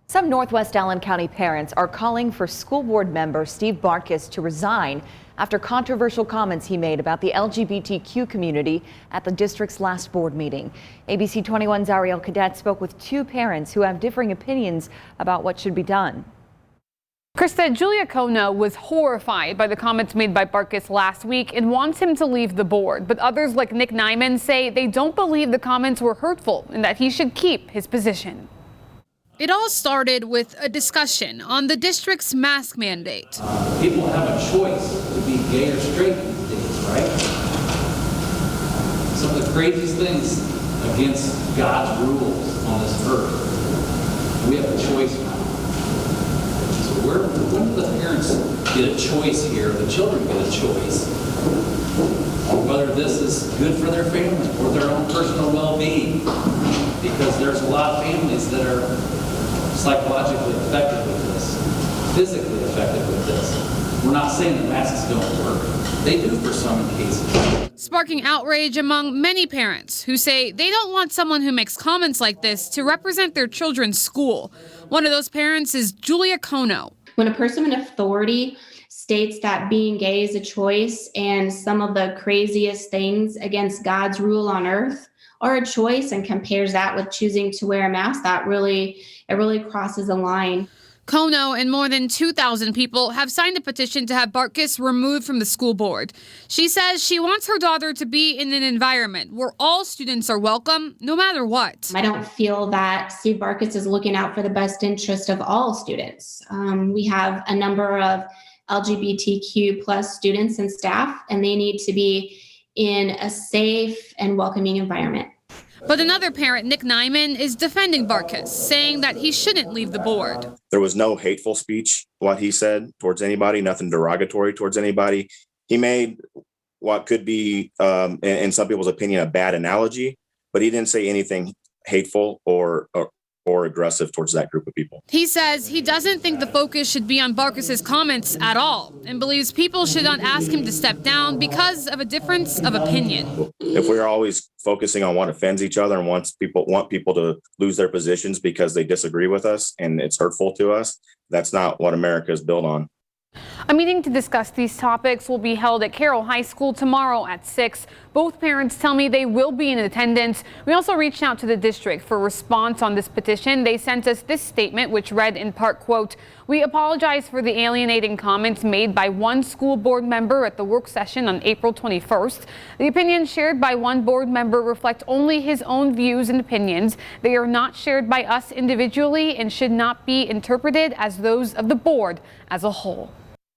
Some Northwest Allen County parents are calling for school board member Steve Bartkus to resign after controversial comments he made about the LGBTQ community at the district's last board meeting. ABC 21's Ariel Cadet spoke with two parents who have differing opinions about what should be done. Krista, Julia Kono was horrified by the comments made by Bartkus last week and wants him to leave the board. But others like Nick Nyman say they don't believe the comments were hurtful and that he should keep his position. It all started with a discussion on the district's mask mandate. People have a choice to be gay or straight these days, right? Some of the craziest things against God's rules on this earth. We have a choice now. So when do the parents get a choice here? The children get a choice on whether this is good for their family or their own personal well-being. Because there's a lot of families that are psychologically affected with this, physically affected with this. We're not saying that masks don't work. They do for some cases. Sparking outrage among many parents who say they don't want someone who makes comments like this to represent their children's school. One of those parents is Julia Kono. When a person in authority states that being gay is a choice and some of the craziest things against God's rule on earth are a choice and compares that with choosing to wear a mask, it really crosses a line. Kono and more than 2,000 people have signed a petition to have Bartkus removed from the school board. She says she wants her daughter to be in an environment where all students are welcome, no matter what. I don't feel that Steve Bartkus is looking out for the best interest of all students. We have a number of LGBTQ plus students and staff, and they need to be in a safe and welcoming environment. But another parent, Nick Nyman, is defending Bartkus, saying that he shouldn't leave the board. There was no hateful speech, what he said towards anybody, nothing derogatory towards anybody. He made what could be, in some people's opinion, a bad analogy, but he didn't say anything hateful or aggressive towards that group of people. He says he doesn't think the focus should be on Bartkus's comments at all and believes people should not ask him to step down because of a difference of opinion. If we're always focusing on what offends each other and want people to lose their positions because they disagree with us and it's hurtful to us, that's not what America is built on. A meeting to discuss these topics will be held at Carroll High School tomorrow at 6. Both parents tell me they will be in attendance. We also reached out to the district for response on this petition. They sent us this statement, which read in part, quote, "We apologize for the alienating comments made by one school board member at the work session on April 21st. The opinions shared by one board member reflect only his own views and opinions. They are not shared by us individually and should not be interpreted as those of the board as a whole."